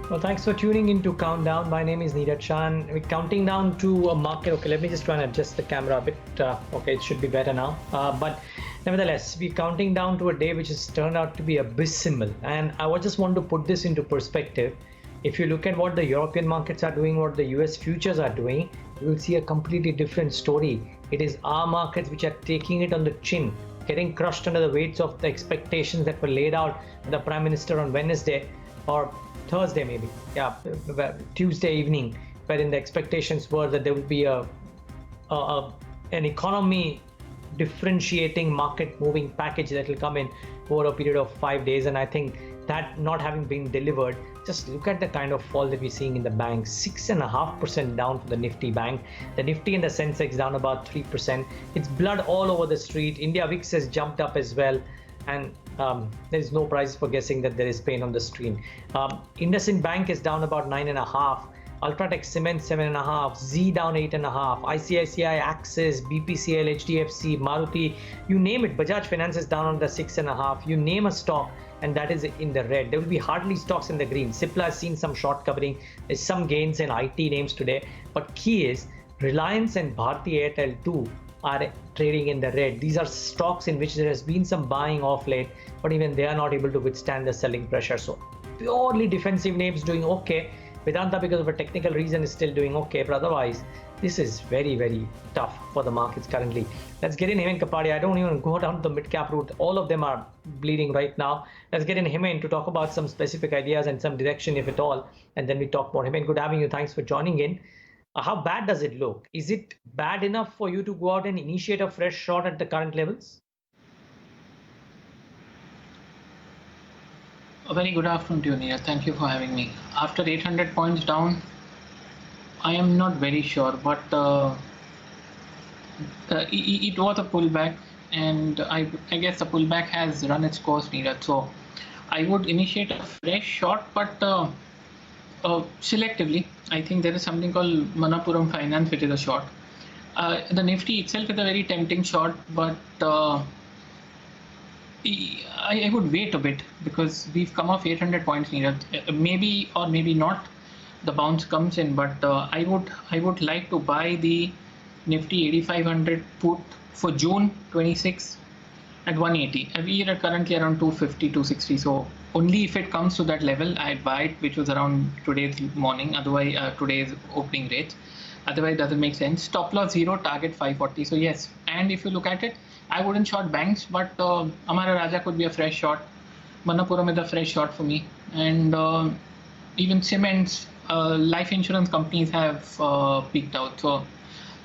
Well, thanks for tuning in to Countdown. My name is Neeraj Chan. We're counting down to a market. Okay, let me just try and adjust the camera a bit. Okay, it should be better now. But nevertheless, we're counting down to a day which has turned out to be abysmal. And I just want to put this into perspective. If you look at what the European markets are doing, what the US futures are doing, you will see a completely different story. It is our markets which are taking it on the chin, getting crushed under the weights of the expectations that were laid out by the Prime Minister on Wednesday or Thursday, maybe, yeah, Tuesday evening, wherein the expectations were that there would be an economy differentiating market moving package that will come in over a period of 5 days. And I think that not having been delivered, just look at the kind of fall that we're seeing in the banks. 6.5% down for the Nifty bank. The Nifty and the Sensex down about 3%. It's blood all over the street. India VIX has jumped up as well. And there is no prize for guessing that there is pain on the screen. IndusInd Bank is down about 9.5%. Ultratech Cement 7.5%, Z down 8.5%, ICICI, Axis, BPCL, HDFC, Maruti, you name it. Bajaj Finance is down on the 6.5%. You name a stock and that is in the red. There will be hardly stocks in the green. Cipla has seen some short covering. There's some gains in IT names today. But key is Reliance and Bharti Airtel too are trading in the red. These are stocks in which there has been some buying off late, but even they are not able to withstand the selling pressure. So purely defensive names doing okay. Vedanta, because of a technical reason, is still doing okay, but otherwise this is very, very tough for the markets currently. Let's get in Hemant Kapadia. I don't even go down the mid-cap route. All of them are bleeding right now. Let's get in Hemant to talk about some specific ideas and some direction, if at all, and then we talk more. Hemant, good having you. Thanks for joining in. How bad does it look? Is it bad enough for you to go out and initiate a fresh shot at the current levels? A very good afternoon to you, Neeraj. Thank you for having me. After 800 points down, I am not very sure, but it was a pullback, and I guess the pullback has run its course, Neeraj. So I would initiate a fresh shot, but selectively. I think there is something called Manappuram Finance, which is a short. The Nifty itself is a very tempting short, but I would wait a bit because we've come off 800 points, Neeraj. Maybe or maybe not, the bounce comes in, but I would like to buy the Nifty 8500 put for June 26 at 180. We are currently around 250, 260. So only if it comes to that level, I'd buy it, which was around today's morning. Otherwise, today's opening rate. Otherwise, it doesn't make sense. Stop loss 0, target 540. So yes, and if you look at it, I wouldn't short banks, but Amara Raja could be a fresh shot. Manappuram is a fresh shot for me, and even cements, life insurance companies have peaked out. So,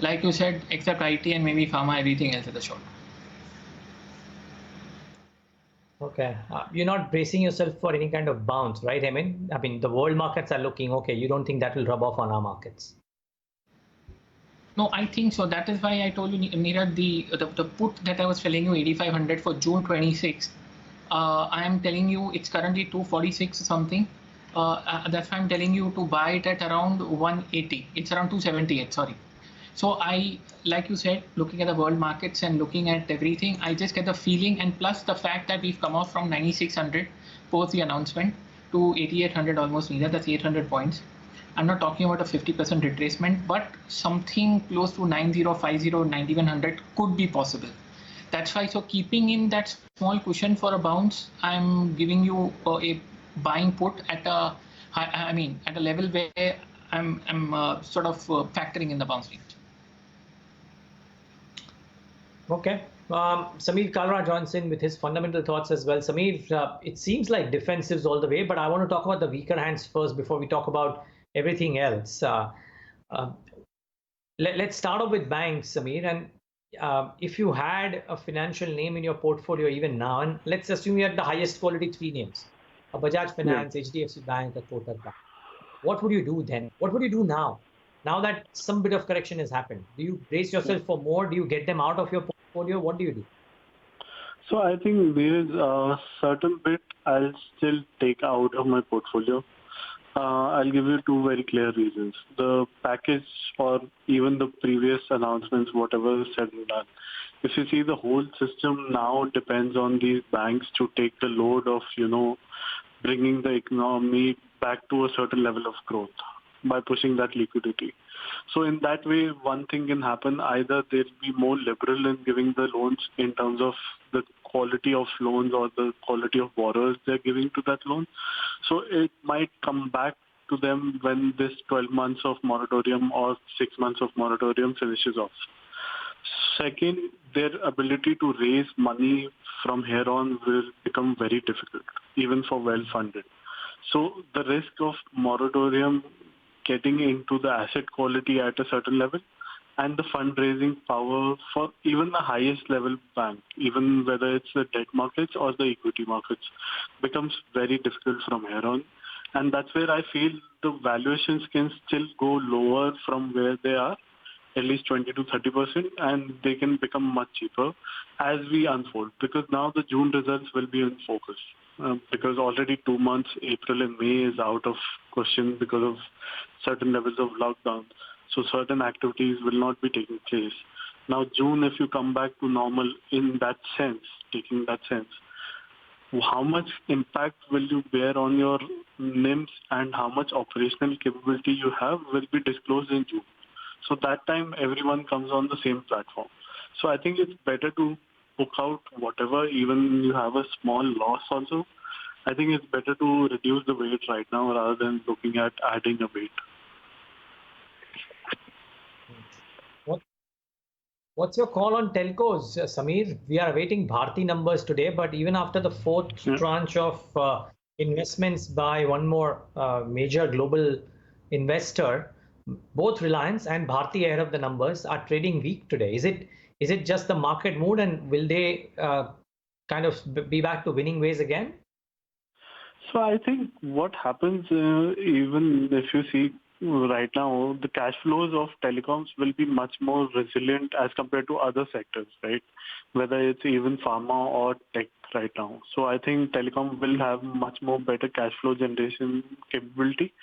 like you said, except IT and maybe pharma, everything else is a short. Okay, you're not bracing yourself for any kind of bounce, right? I mean, the world markets are looking okay. You don't think that will rub off on our markets? No, I think so. That is why I told you, Neeraj, the put that I was telling you, 8,500 for June 26. I am telling you it's currently 246 or something. That's why I'm telling you to buy it at around 180. It's around 278, sorry. So like you said, looking at the world markets and looking at everything, I just get the feeling, and plus the fact that we've come off from 9,600 post the announcement to 8,800 almost, Neeraj, that's 800 points. I'm not talking about a 50% retracement, but something close to 9050, 9100 could be possible. That's why, so keeping in that small cushion for a bounce, I'm giving you a buying put at a, at a level where I'm sort of factoring in the bounce range. Okay. Samir Kalra joins in with his fundamental thoughts as well. Samir, it seems like defensives all the way, but I want to talk about the weaker hands first before we talk about everything else. Let's start off with banks, Samir. And if you had a financial name in your portfolio even now, and let's assume you had the highest quality 3 names, a Bajaj Finance, HDFC Bank, a Kotak Bank, what would you do then? What would you do now? Now that some bit of correction has happened, do you brace yourself for more? Do you get them out of your portfolio? What do you do? So I think there is a certain bit I'll still take out of my portfolio. I'll give you 2 very clear reasons. The package or even the previous announcements, whatever is said and done. If you see, the whole system now depends on these banks to take the load of, bringing the economy back to a certain level of growth by pushing that liquidity. So in that way, one thing can happen. Either they'll be more liberal in giving the loans in terms of the quality of loans or the quality of borrowers they're giving to that loan. So it might come back to them when this 12 months of moratorium or 6 months of moratorium finishes off. Second, their ability to raise money from here on will become very difficult, even for well-funded. So the risk of moratorium getting into the asset quality at a certain level and the fundraising power for even the highest level bank, even whether it's the debt markets or the equity markets, becomes very difficult from here on. And that's where I feel the valuations can still go lower from where they are, at least 20 to 30%, and they can become much cheaper as we unfold, because now the June results will be in focus. Because already 2 months, April and May, is out of question because of certain levels of lockdown. So certain activities will not be taking place. Now June, if you come back to normal in that sense, taking that sense, how much impact will you bear on your NIMs and how much operational capability you have will be disclosed in June. So that time everyone comes on the same platform. So I think it's better to book out whatever, even you have a small loss also. I think it's better to reduce the weight right now rather than looking at adding a weight. What's your call on telcos, Samir? We are awaiting Bharti numbers today, but even after the fourth tranche of investments by one more major global investor, both Reliance and Bharti ahead of the numbers are trading weak today. Is it just the market mood, and will they kind of be back to winning ways again? So I think what happens, even if you see right now, the cash flows of telecoms will be much more resilient as compared to other sectors, right? Whether it's even pharma or tech right now. So I think telecom will have much more better cash flow generation capability.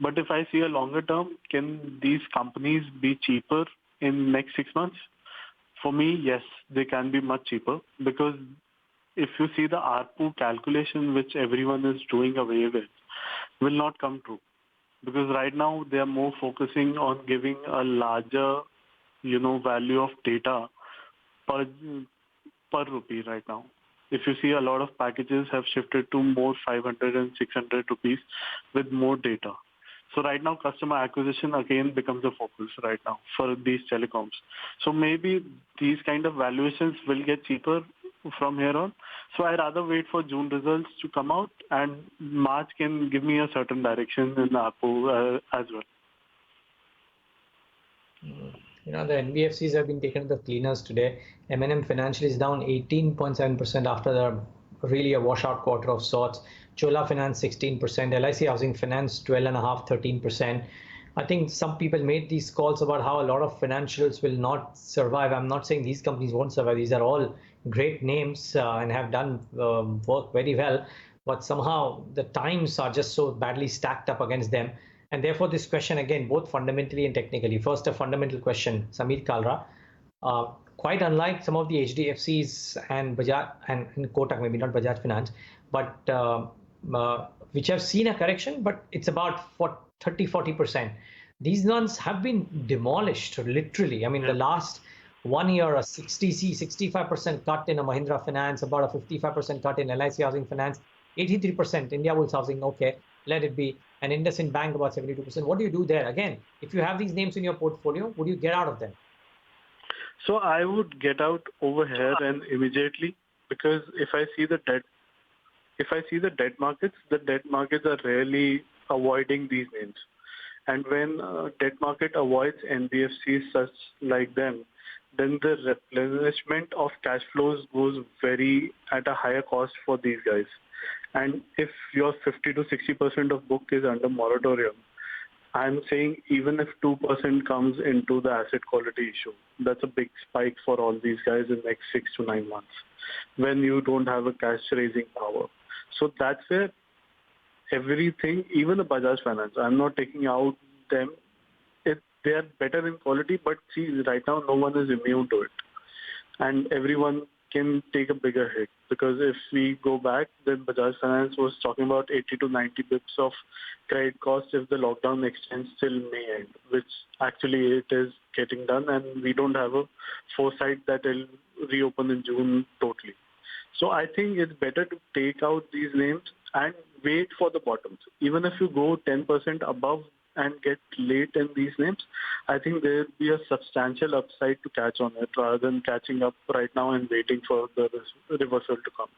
But if I see a longer term, can these companies be cheaper in next 6 months? For me, yes, they can be much cheaper, because if you see the ARPU calculation, which everyone is doing away with, will not come true. Because right now they are more focusing on giving a larger, value of data per rupee right now. If you see, a lot of packages have shifted to more 500 and 600 rupees with more data. So right now, customer acquisition again becomes a focus right now for these telecoms. So maybe these kind of valuations will get cheaper from here on. So I rather wait for June results to come out, and March can give me a certain direction in ARPU as well. The NBFCs have been taken to the cleaners today. M&M Financial is down 18.7% after really a washout quarter of sorts. Chola Finance 16%, LIC Housing Finance 12.5%, 13%. I think some people made these calls about how a lot of financials will not survive. I'm not saying these companies won't survive. These are all great names and have done work very well. But somehow the times are just so badly stacked up against them. And therefore, this question, again, both fundamentally and technically. First, a fundamental question, Samir Kalra. Quite unlike some of the HDFCs and Bajaj and Kotak, maybe not Bajaj Finance, but which have seen a correction, but it's about 30-40%. These ones have been demolished, literally. I mean, the last 1 year, a 65% cut in a Mahindra Finance, about a 55% cut in LIC Housing Finance, 83% India Bulls Housing, okay, let it be, and IndusInd Bank about 72%. What do you do there? Again, if you have these names in your portfolio, would you get out of them? So I would get out over here and immediately, because if I see the debt markets are rarely avoiding these names. And when debt market avoids NBFCs such like them, then the replenishment of cash flows goes very at a higher cost for these guys. And if your 50 to 60% of book is under moratorium, I'm saying even if 2% comes into the asset quality issue, that's a big spike for all these guys in the next 6 to 9 months when you don't have a cash raising power. So that's where everything, even the Bajaj Finance, I'm not taking out them. They are better in quality, but see, right now no one is immune to it. And everyone can take a bigger hit, because if we go back, then Bajaj Finance was talking about 80 to 90 bips of credit cost if the lockdown extends till May end, which actually it is getting done, and we don't have a foresight that it'll reopen in June totally. So I think it's better to take out these names and wait for the bottoms. Even if you go 10% above and get late in these names, I think there will be a substantial upside to catch on it rather than catching up right now and waiting for the reversal to come.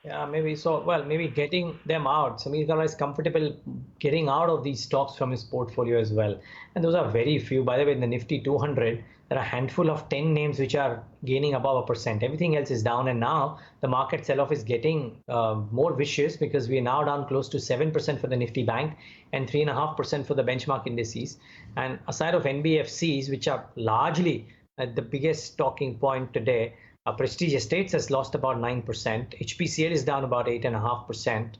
Yeah, maybe so. Well, maybe getting them out. Sameer is comfortable getting out of these stocks from his portfolio as well. And those are very few. By the way, in the Nifty 200, there are a handful of 10 names which are gaining above 1%. Everything else is down. And now the market sell-off is getting more vicious, because we are now down close to 7% for the Nifty Bank and 3.5% for the benchmark indices. And aside of NBFCs, which are largely the biggest talking point today, Prestige Estates has lost about 9%. HPCL is down about 8.5%.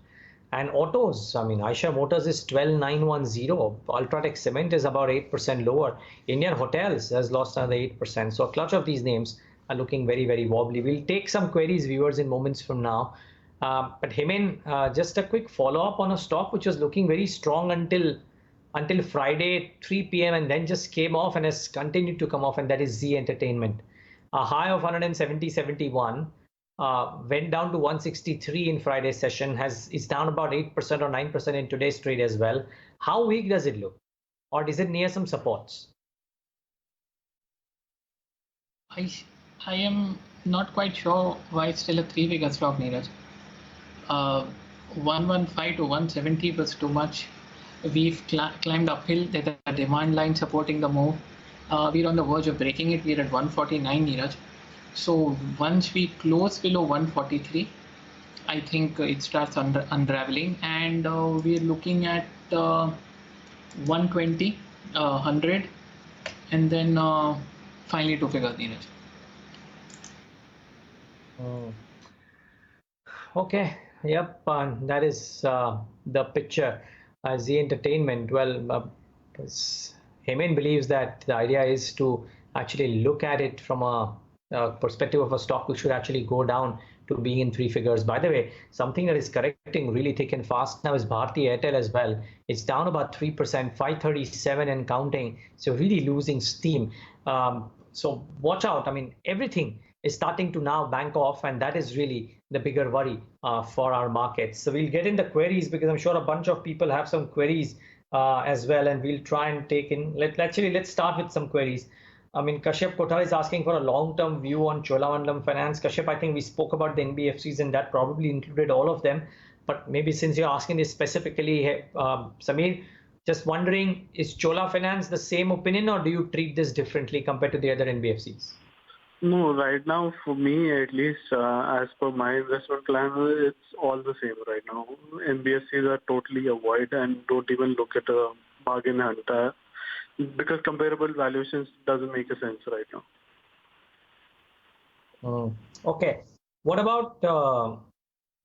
And autos, I mean, Eicher Motors is 12,910. Ultratech Cement is about 8% lower. Indian Hotels has lost another 8%. So a clutch of these names are looking very, very wobbly. We'll take some queries, viewers, in moments from now. But Hemen, just a quick follow-up on a stock which was looking very strong until Friday, 3 p.m. and then just came off and has continued to come off, and that is Z Entertainment. A high of 170.71, went down to 163 in Friday's session, is down about 8% or 9% in today's trade as well. How weak does it look? Or is it near some supports? I am not quite sure why it's still a three-figure stock, Neeraj. 115 to 170 was too much. We've climbed uphill. There's a demand line supporting the move. We're on the verge of breaking it. We're at 149, Neeraj. So once we close below 143, I think it starts unraveling, and we're looking at 120, 100, and then finally two figures, Neeraj. Okay, yep, that is the picture. Z Entertainment, well, Hemen believes that the idea is to actually look at it from a perspective of a stock which should actually go down to being in three figures. By the way, something that is correcting really thick and fast now is Bharti Airtel as well. It's down about 3%, 537 and counting. So really losing steam. So watch out. I mean, everything is starting to now bank off, and that is really the bigger worry for our markets. So we'll get in the queries, because I'm sure a bunch of people have some queries as well, and we'll try and take in. Let's start with some queries. I mean, Kashyap Kothari is asking for a long-term view on Cholamandalam Finance. Kashyap, I think we spoke about the NBFCs, and that probably included all of them. But maybe since you're asking this specifically, Sameer, just wondering, is Chola Finance the same opinion, or do you treat this differently compared to the other NBFCs? No, right now, for me at least, as per my investment plan, it's all the same right now. NBFCs are totally avoid and don't even look at a bargain hunter, because comparable valuations doesn't make a sense right now. Okay. What about,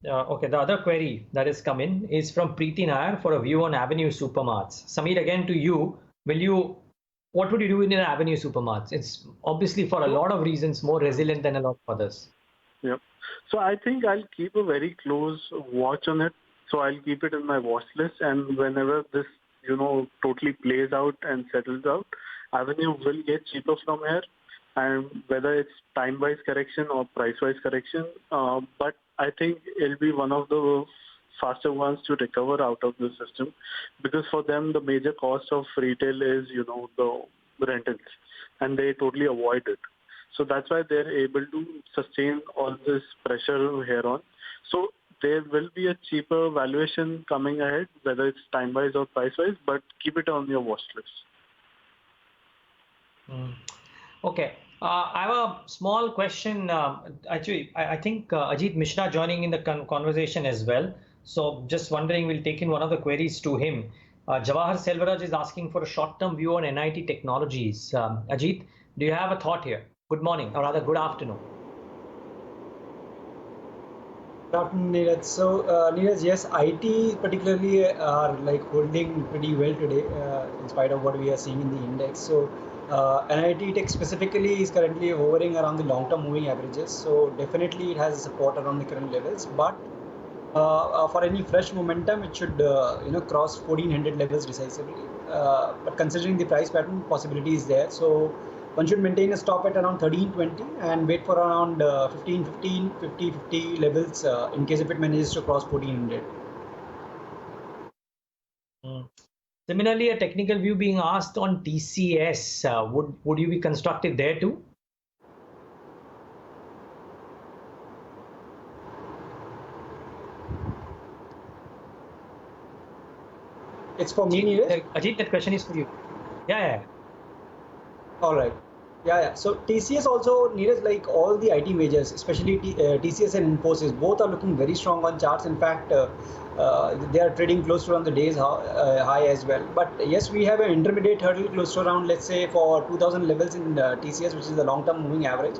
okay, the other query that has come in is from Preeti Nair for a view on Avenue Supermarts. Sameer, again to you, what would you do in an Avenue Supermarts? It's obviously for a lot of reasons more resilient than a lot of others. Yep. So I think I'll keep a very close watch on it. So I'll keep it in my watch list, and whenever this, totally plays out and settles out, Avenue will get cheaper from here, and whether it's time-wise correction or price-wise correction, but I think it'll be one of the faster ones to recover out of the system, because for them the major cost of retail is the rentals, and they totally avoid it. So that's why they're able to sustain all this pressure here on. So there will be a cheaper valuation coming ahead, whether it's time wise or price wise, but keep it on your watch list. Okay. I have a small question. Actually, I think Ajit Mishra joining in the conversation as well. So just wondering, we'll take in one of the queries to him. Jawahar Selvaraj is asking for a short-term view on NIT Technologies. Ajit, do you have a thought here? Good morning, or rather good afternoon. Good afternoon, Neeraj. So, Neeraj, yes, IT particularly are like holding pretty well today, in spite of what we are seeing in the index. So, NIT Tech specifically is currently hovering around the long-term moving averages, so definitely it has support around the current levels. But for any fresh momentum, it should cross 1400 levels decisively. But considering the price pattern, possibility is there. So one should maintain a stop at around 1320 and wait for around 1515, 50 levels in case if it manages to cross 1400. Similarly, a technical view being asked on TCS, would you be constructive there too? It's for me, Neeraj? Ajit, that question is for you. Yeah. All right. Yeah. So TCS also, Neeraj, like all the IT majors, especially TCS and Infosys, both are looking very strong on charts. In fact, they are trading close to around the day's high as well. But yes, we have an intermediate hurdle close to around, let's say, for 2000 levels in TCS, which is the long-term moving average.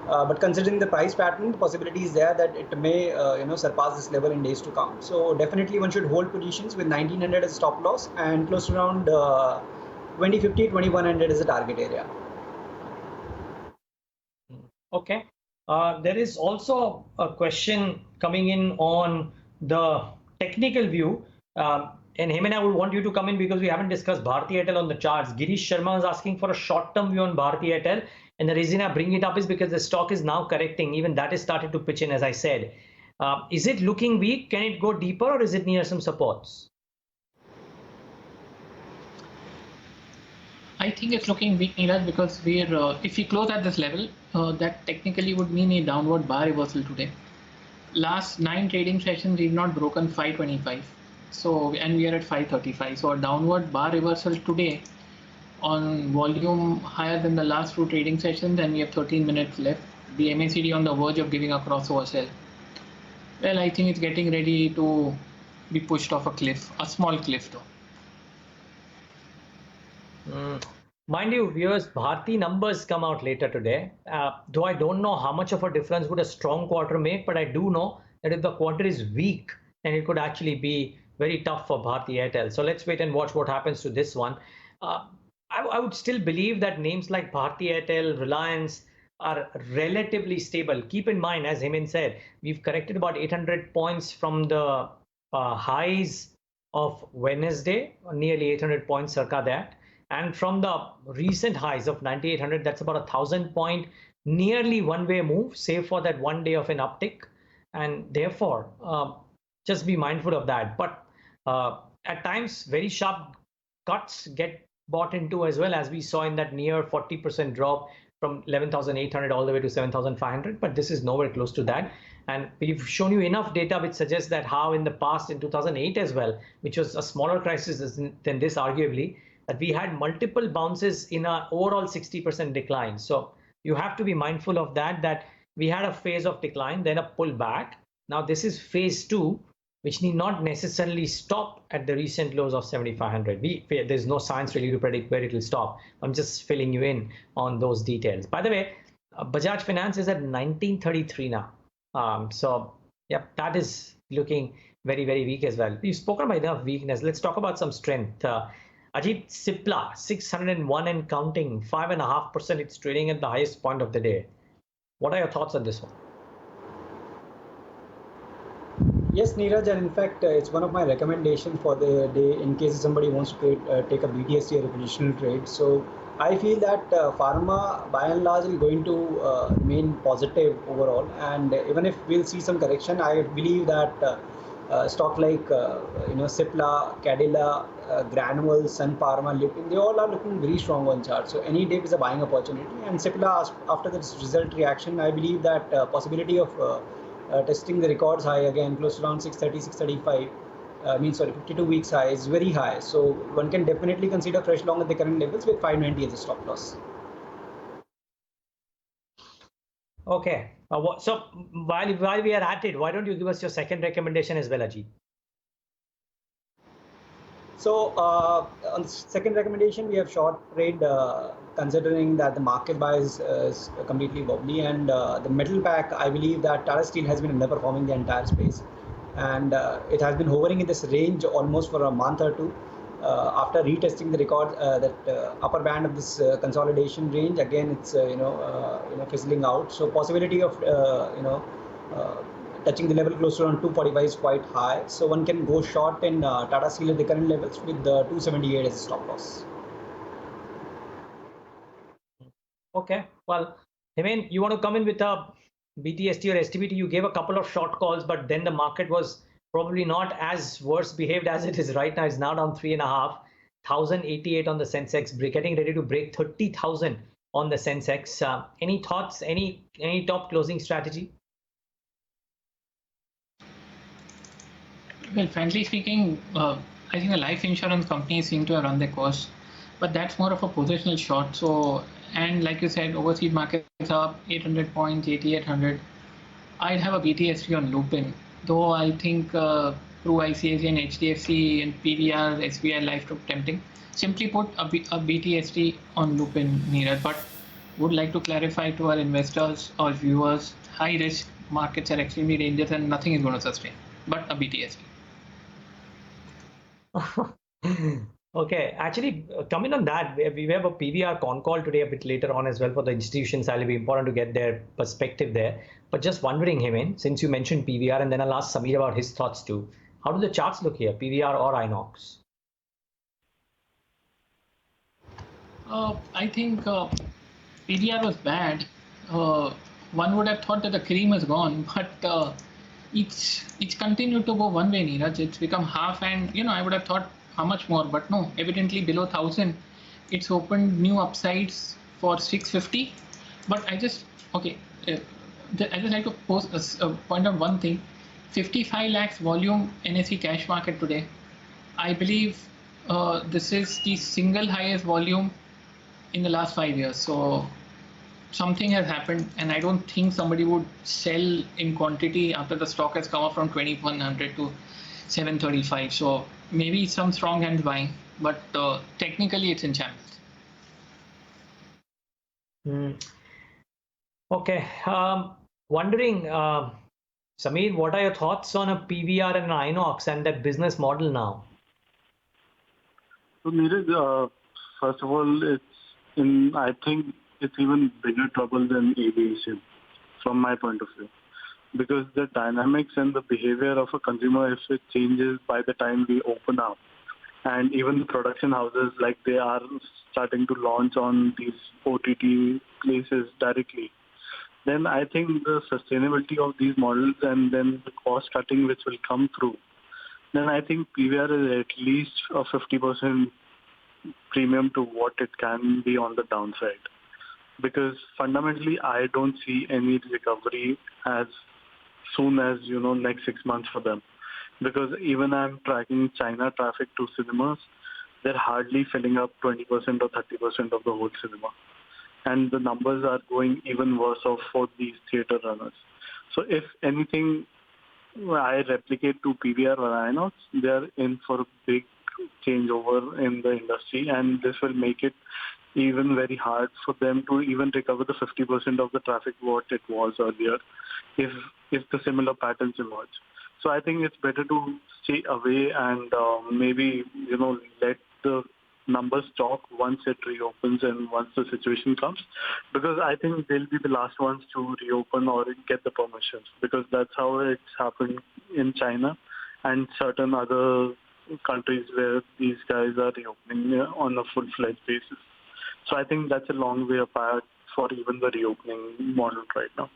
But considering the price pattern, the possibility is there that it may surpass this level in days to come. So definitely one should hold positions with 1900 as stop loss and close to around 2050, 2100 is the target area. Okay. There is also a question coming in on the technical view. And Hemant, I would want you to come in because we haven't discussed Bharti Airtel on the charts. Girish Sharma is asking for a short-term view on Bharti Airtel. And the reason I bring it up is because the stock is now correcting. Even that is started to pitch in, as I said. Is it looking weak? Can it go deeper or is it near some supports? I think it's looking weak, Neeraj, because if we close at this level, that technically would mean a downward bar reversal today. Last 9 trading sessions, we've not broken 525. And we are at 535. So a downward bar reversal today on volume higher than the last 2 trading sessions, and we have 13 minutes left. The MACD on the verge of giving a crossover sell. Well, I think it's getting ready to be pushed off a cliff, a small cliff though. Mind you, viewers, Bharti numbers come out later today. Though I don't know how much of a difference would a strong quarter make, but I do know that if the quarter is weak, then it could actually be very tough for Bharti Airtel. So let's wait and watch what happens to this one. I would still believe that names like Bharti Airtel, Reliance are relatively stable. Keep in mind, as Hemant said, we've corrected about 800 points from the highs of Wednesday, nearly 800 points circa that. And from the recent highs of 9800, that's about 1000 point, nearly one-way move, save for that one day of an uptick. And therefore, just be mindful of that. But at times, very sharp cuts get bought into as well, as we saw in that near 40% drop from 11,800 all the way to 7,500. But this is nowhere close to that. And we've shown you enough data which suggests that how in the past, in 2008 as well, which was a smaller crisis than this arguably, that we had multiple bounces in our overall 60% decline. So you have to be mindful of that we had a phase of decline, then a pullback. Now this is phase 2, which need not necessarily stop at the recent lows of 7,500. There's no science really to predict where it will stop. I'm just filling you in on those details. By the way, Bajaj Finance is at 1933 now. So yeah, that is looking very, very weak as well. We've spoken about enough weakness. Let's talk about some strength. Ajit, Cipla, 601 and counting, 5.5%. It's trading at the highest point of the day. What are your thoughts on this one? Yes, Neeraj, and in fact, it's one of my recommendations for the day in case somebody wants to take a BTST or a positional trade. So I feel that pharma, by and large, is going to remain positive overall. And even if we'll see some correction, I believe that stock like Cipla, Cadila, Granules, Sun Pharma, Lipton, they all are looking very strong on chart. So any dip is a buying opportunity. And Cipla, after this result reaction, I believe that possibility of testing the records high again, close to around 630, 635, 52 weeks high is very high. So one can definitely consider fresh long at the current levels with 590 as a stop loss. Okay. So while we are at it, why don't you give us your second recommendation as well, Ajit? So on the second recommendation, we have short trade considering that the market buy is completely wobbly, and the metal pack, I believe that Tata Steel has been underperforming the entire space, and it has been hovering in this range almost for a month or two. after retesting the record, that upper band of this consolidation range, again it's fizzling out. So possibility of uh, touching the level close to around 245 is quite high. So one can go short in Tata Steel at the current levels with the 278 as a stop loss. Okay, well, I mean, you want to come in with a BTST or STBT? You gave a couple of short calls, but then the market was probably not as worse behaved as it is right now. It's now down 3.5, 1,088 on the Sensex, getting ready to break 30,000 on the Sensex. Any thoughts? Any top closing strategy? Well, frankly speaking, I think the life insurance companies seem to have run their course, but that's more of a positional short. So, and like you said, overseas markets up 800 points, 8,800. I'd have a BTST on Lupin, though I think through ICICI and HDFC and PVR, SBI Life look tempting. Simply put, a BTST on Lupin, Neeraj, but would like to clarify to our investors or viewers, high risk markets are extremely dangerous and nothing is going to sustain, but a BTST. Okay, actually, coming on that, we have a PVR con call today a bit later on as well for the institutions. It'll be important to get their perspective there. But just wondering, Hemant, since you mentioned PVR, and then I'll ask Samir about his thoughts too. How do the charts look here, PVR or Inox? I think PVR was bad. One would have thought that the cream is gone, but it's continued to go one way, Neeraj. It's become half, and I would have thought how much more, but no, evidently below 1,000. It's opened new upsides for 650. But I just I just like to point out one thing: 55 lakhs volume NSE cash market today. I believe this is the single highest volume in the last 5 years. So something has happened, and I don't think somebody would sell in quantity after the stock has come up from 2,100 to 735. So maybe some strong hands buying, but technically it's in shambles. Okay, wondering, Samir, what are your thoughts on a PVR and an Inox and that business model now? So Neeraj, first of all, I think it's even bigger trouble than aviation from my point of view. Because the dynamics and the behavior of a consumer, if it changes by the time we open up, and even the production houses, like they are starting to launch on these OTT places directly, then I think the sustainability of these models and then the cost cutting which will come through, then I think PVR is at least a 50% premium to what it can be on the downside. Because fundamentally, I don't see any recovery as soon as, next 6 months for them. Because even I'm tracking China traffic to cinemas, they're hardly filling up 20% or 30% of the whole cinema. And the numbers are going even worse off for these theater runners. So if anything, I replicate to PVR or Inox, they're in for a big changeover in the industry, and this will make it even very hard for them to even recover the 50% of the traffic what it was earlier if the similar patterns emerge. So I think it's better to stay away and maybe, let the numbers talk once it reopens and once the situation comes, because I think they'll be the last ones to reopen or get the permissions, because that's how it's happened in China and certain other countries where these guys are reopening on a full-fledged basis. So I think that's a long way apart for even the reopening model right now.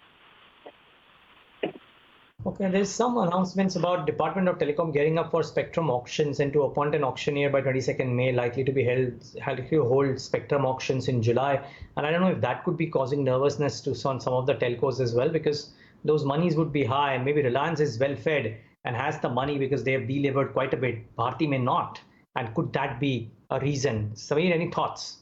Okay, there's some announcements about Department of Telecom gearing up for spectrum auctions and to appoint an auctioneer by 22nd May, likely to hold spectrum auctions in July. And I don't know if that could be causing nervousness on some of the telcos as well, because those monies would be high, and maybe Reliance is well fed and has the money because they have delivered quite a bit. Bharti may not. And could that be a reason? Samir, any thoughts?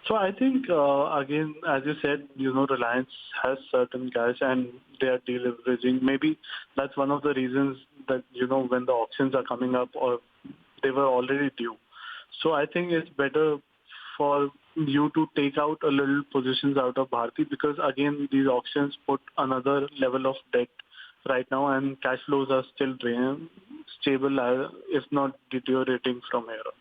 So I think, again, as you said, Reliance has certain cash and they are deleveraging. Maybe that's one of the reasons that, when the auctions are coming up, or they were already due. So I think it's better for you to take out a little positions out of Bharti, because, again, these auctions put another level of debt right now, and cash flows are still stable, if not deteriorating from here on.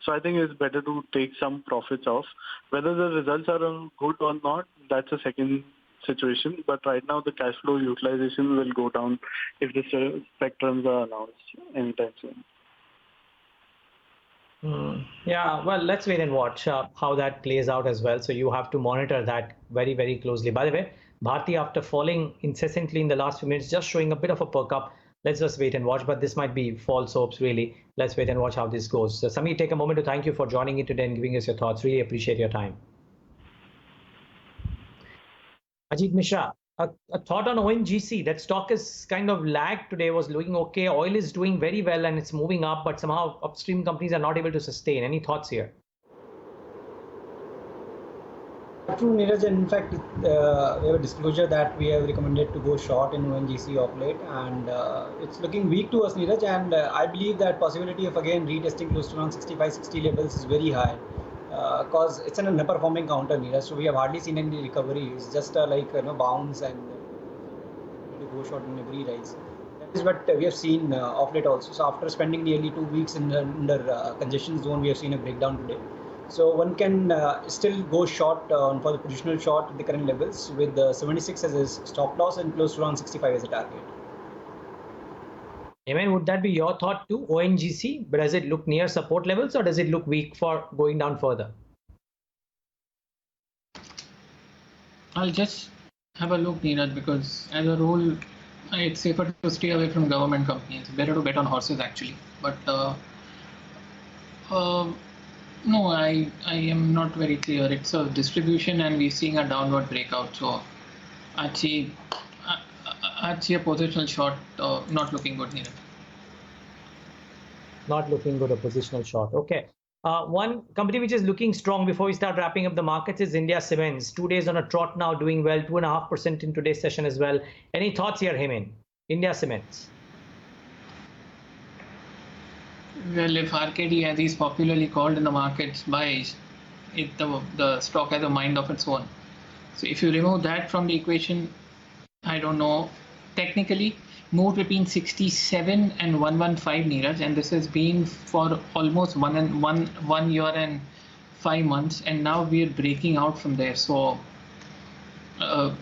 So I think it's better to take some profits off. Whether the results are good or not, that's a second situation. But right now, the cash flow utilization will go down if the spectrums are announced anytime soon. Yeah, well, let's wait and watch how that plays out as well. So you have to monitor that very, very closely. By the way, Bharti, after falling incessantly in the last few minutes, just showing a bit of a perk up. Let's just wait and watch, but this might be false hopes, really. Let's wait and watch how this goes. So, Samir, take a moment to thank you for joining in today and giving us your thoughts. Really appreciate your time. Ajit Mishra, a thought on ONGC. That stock is kind of lagged today, was looking okay. Oil is doing very well and it's moving up, but somehow upstream companies are not able to sustain. Any thoughts here? True, Neeraj. And in fact, we have a disclosure that we have recommended to go short in ONGC of late, and it's looking weak to us, Neeraj. And I believe that possibility of again retesting close to around 65-60 levels is very high, because it's an underperforming counter, Neeraj. So we have hardly seen any recovery. It's just like bounce and to go short in every rise. That is what we have seen of late also. So after spending nearly 2 weeks under congestion zone, we have seen a breakdown today. So one can still go short for the positional short at the current levels with 76 as a stop loss and close to around 65 as a target. Amen. Would that be your thought too, ONGC? But does it look near support levels or does it look weak for going down further? I'll just have a look, Neeraj, because as a rule, it's safer to stay away from government companies. Better to bet on horses, actually. But no, I am not very clear. It's a distribution and we're seeing a downward breakout. So I'd see a positional short not looking good, Neeraj. Not looking good, a positional short. Okay. One company which is looking strong before we start wrapping up the markets is India Cements. 2 days on a trot now, doing well, 2.5% in today's session as well. Any thoughts here, Hemant? India Cements. Well, if RKD, as is popularly called in the markets, buys, the stock has a mind of its own. So if you remove that from the equation, I don't know. Technically, moved between 67 and 115, Neeraj, and this has been for almost one year and 5 months, and now we are breaking out from there. So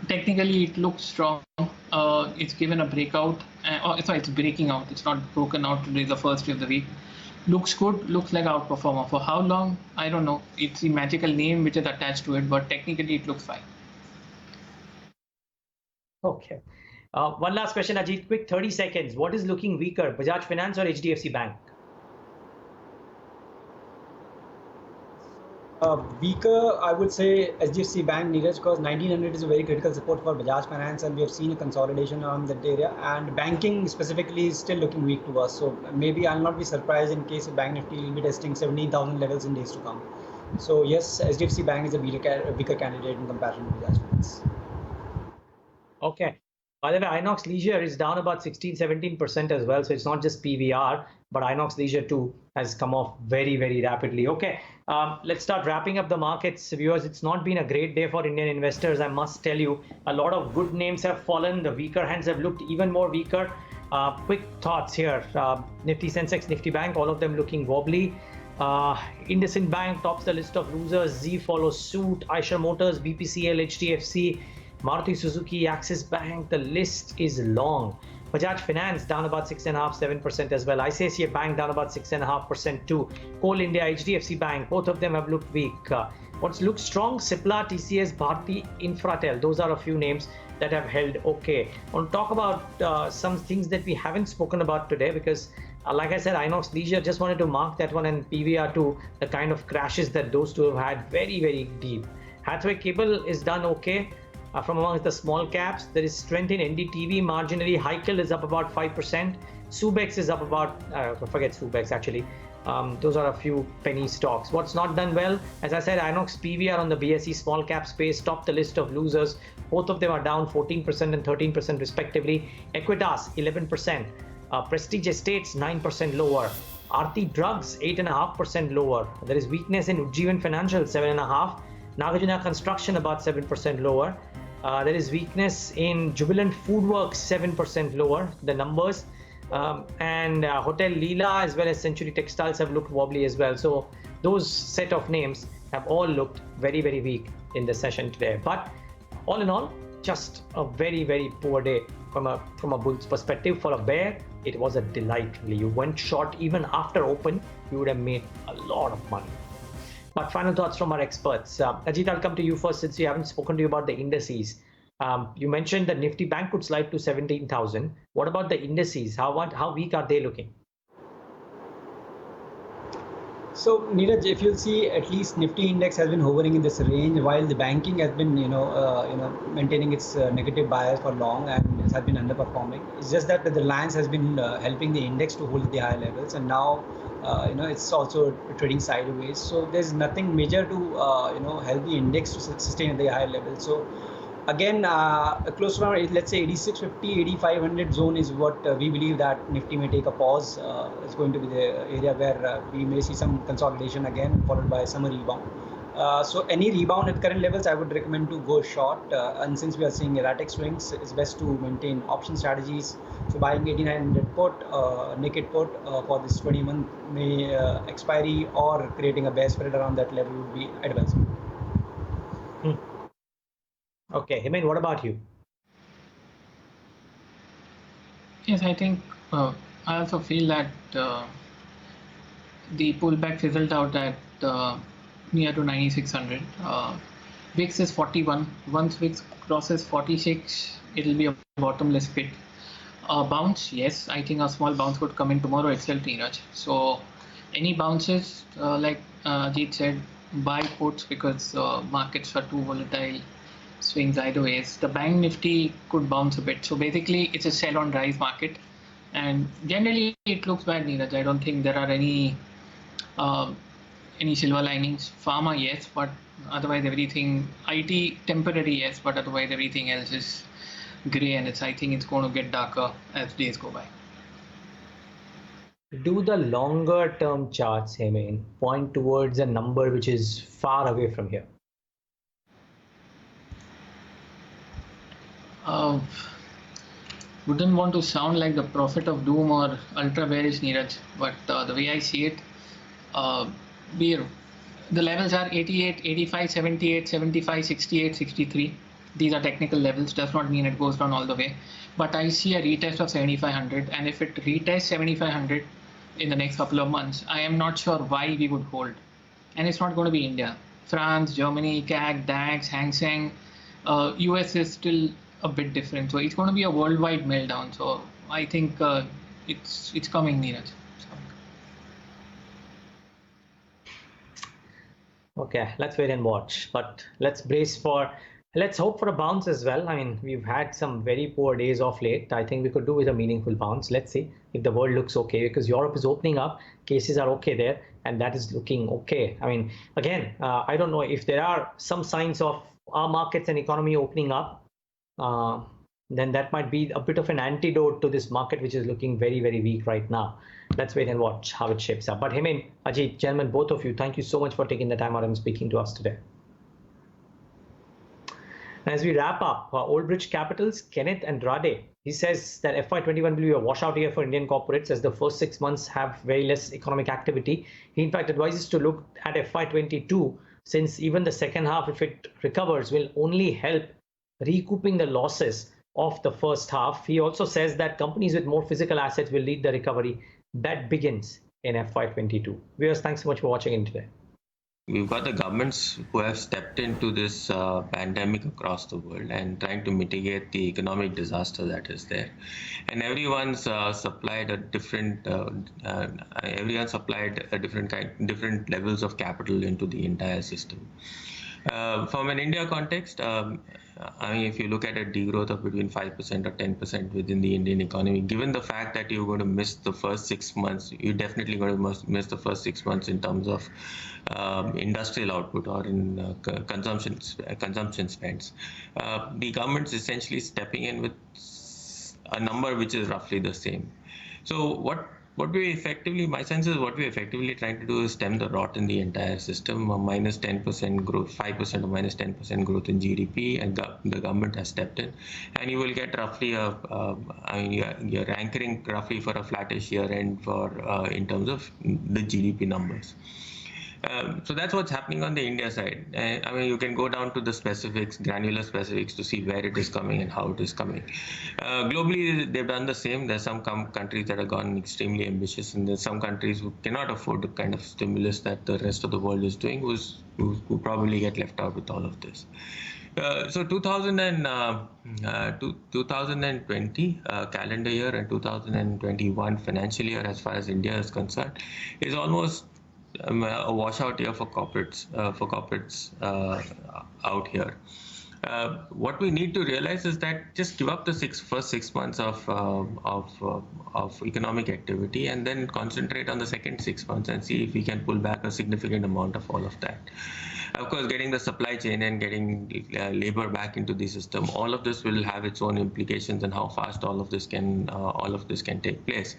technically, it looks strong. It's given a breakout. Sorry, it's breaking out. It's not broken out today, the first day of the week. Looks good, looks like outperformer. For how long? I don't know. It's the magical name which is attached to it, but technically it looks fine. Okay. One last question, Ajit. Quick 30 seconds. What is looking weaker, Bajaj Finance or HDFC Bank? Weaker, I would say HDFC Bank, Neeraj, because 1900 is a very critical support for Bajaj Finance, and we have seen a consolidation around that area. And banking specifically is still looking weak to us. So maybe I'll not be surprised in case of Bank Nifty will be testing 17,000 levels in days to come. So yes, HDFC Bank is a weaker candidate in comparison to Bajaj Finance. Okay. By the way, Inox Leisure is down about 16-17% as well. So it's not just PVR, but Inox Leisure too has come off very, very rapidly. Okay, let's start wrapping up the markets. Viewers, it's not been a great day for Indian investors. I must tell you, a lot of good names have fallen. The weaker hands have looked even more weaker. Quick thoughts here. Nifty Sensex, Nifty Bank, all of them looking wobbly. IndusInd Bank tops the list of losers. Z follows suit. Eicher Motors, BPCL, HDFC, Maruti Suzuki, Axis Bank, the list is long. Bajaj Finance down about 6.5-7% as well. ICICI Bank down about 6.5% too. Coal India, HDFC Bank, both of them have looked weak. What's looked strong? Cipla, TCS, Bharti, Infratel. Those are a few names that have held okay. I want to talk about some things that we haven't spoken about today because like I said, Inox Leisure, just wanted to mark that one, and PVR too, the kind of crashes that those two have had, very, very deep. Hathway Cable is done okay. From amongst the small caps, there is strength in NDTV marginally. Heikel is up about 5%. Subex is up about, forget Subex actually. Those are a few penny stocks. What's not done well? As I said, Inox PVR on the BSE small cap space topped the list of losers. Both of them are down 14% and 13% respectively. Equitas 11%. Prestige Estates 9% lower. Aarti Drugs 8.5% lower. There is weakness in Ujjivan Financial 7.5%. Nagarjuna Construction about 7% lower. There is weakness in Jubilant Foodworks 7% lower. The numbers and Hotel Leela as well as Century Textiles have looked wobbly as well. So those set of names have all looked very, very weak in the session today. But all in all, just a very, very poor day from a bull's perspective. For a bear, it was a delight. You went short even after open, you would have made a lot of money. But final thoughts from our experts. Ajit, I'll come to you first since we haven't spoken to you about the indices. You mentioned the Nifty Bank could slide to 17,000. What about the indices? How weak are they looking? So Neeraj, if you'll see, at least Nifty index has been hovering in this range, while the banking has been, maintaining its negative bias for long and has been underperforming. It's just that the reliance has been helping the index to hold the high levels, and now, it's also trading sideways. So there's nothing major to, help the index to sustain at the high level. So again, close to around, let's say 8650, 8500 zone is what we believe that Nifty may take a pause. It's going to be the area where we may see some consolidation again, followed by some rebound. So any rebound at current levels, I would recommend to go short. And since we are seeing erratic swings, it's best to maintain option strategies. So buying 8900 put, naked put for this 20-month May expiry, or creating a bear spread around that level would be advisable. Okay, Hemant, what about you? Yes, I think I also feel that the pullback fizzled out at near to 9600. VIX is 41. Once VIX crosses 46, it will be a bottomless pit. Bounce, yes, I think a small bounce could come in tomorrow itself, Neeraj. So any bounces, like Jeet said, buy puts because markets are too volatile. Swings either ways. The bank Nifty could bounce a bit. So basically, it's a sell on rise market, and generally it looks bad, Neeraj. I don't think there are any silver linings. Pharma, yes, but otherwise everything. IT temporary, yes, but otherwise everything else is grey, and I think it's going to get darker as days go by. Do the longer term charts, Hemant, point towards a number which is far away from here? Wouldn't want to sound like the prophet of doom or ultra bearish, Neeraj, but the way I see it, the levels are 88, 85, 78, 75, 68, 63. These are technical levels, does not mean it goes down all the way. But I see a retest of 7500, and if it retests 7500 in the next couple of months, I am not sure why we would hold. And it's not going to be India. France, Germany, CAC, DAX, Hang Seng, US is still a bit different. So it's going to be a worldwide meltdown. So I think it's coming, Neeraj. Okay, let's wait and watch. But let's hope for a bounce as well. I mean, we've had some very poor days of late. I think we could do with a meaningful bounce. Let's see if the world looks okay, because Europe is opening up, cases are okay there, and that is looking okay. I mean, again, I don't know if there are some signs of our markets and economy opening up, then that might be a bit of an antidote to this market, which is looking very, very weak right now. Let's wait and watch how it shapes up. But Hemant, Ajit, gentlemen, both of you, thank you so much for taking the time out and speaking to us today. As we wrap up, Old Bridge Capital's Kenneth Andrade, he says that FY21 will be a washout year for Indian corporates as the first 6 months have very less economic activity. He in fact advises to look at FY22, since even the second half, if it recovers, will only help recouping the losses of the first half. He also says that companies with more physical assets will lead the recovery that begins in FY22. Viewers, thanks so much for watching in today. We've got the governments who have stepped into this pandemic across the world and trying to mitigate the economic disaster that is there. And everyone's supplied a different different levels of capital into the entire system. From an India context, I mean, if you look at a degrowth of between 5% or 10% within the Indian economy, given the fact that you're going to miss the first 6 months, you're definitely going to miss the first 6 months in terms of industrial output or in consumption spends. The government's essentially stepping in with a number which is roughly the same. So what my sense is what we're effectively trying to do is stem the rot in the entire system. A minus 10% growth, 5% or minus 10% growth in GDP, and the government has stepped in, and you will get roughly you're anchoring roughly for a flattish year end for in terms of the GDP numbers. So that's what's happening on the India side. I mean, you can go down to the specifics, granular specifics, to see where it is coming and how it is coming. Globally, they've done the same. There's some countries that have gone extremely ambitious, and there's some countries who cannot afford the kind of stimulus that the rest of the world is doing, who probably get left out with all of this. So 2020 calendar year and 2021 financial year, as far as India is concerned, is almost a washout year for corporates out here. What we need to realize is that just give up the first 6 months of economic activity, and then concentrate on the second 6 months and see if we can pull back a significant amount of all of that. Of course, getting the supply chain and getting labor back into the system, all of this will have its own implications and how fast all of this can take place.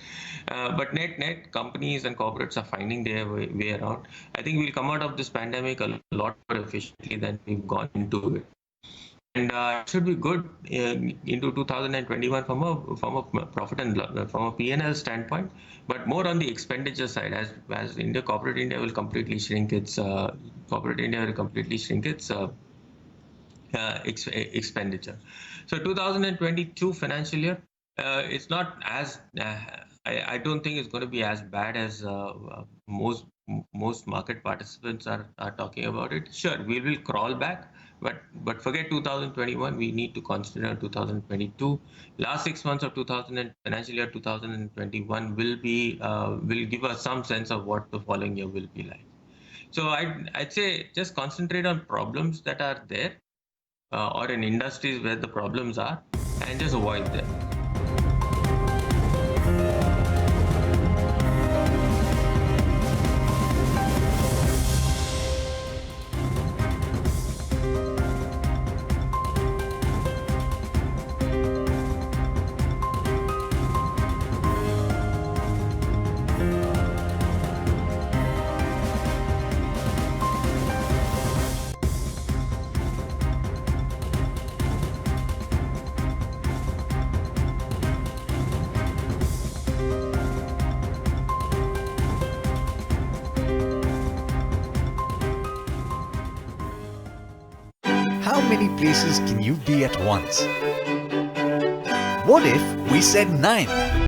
But net companies and corporates are finding their way around. I think we'll come out of this pandemic a lot more efficiently than we've gone into it. And it should be good into 2021 from a profit and from a P&L standpoint, but more on the expenditure side, as corporate India will completely shrink its expenditure. So 2022 financial year, it's not as I don't think it's going to be as bad as most market participants are talking about it. Sure, we will crawl back, but forget 2021. We need to consider 2022. Last 6 months of financial year 2021 will give us some sense of what the following year will be like. So I'd say just concentrate on problems that are there or in industries where the problems are, and just avoid them. How many places can you be at once? What if we said 9?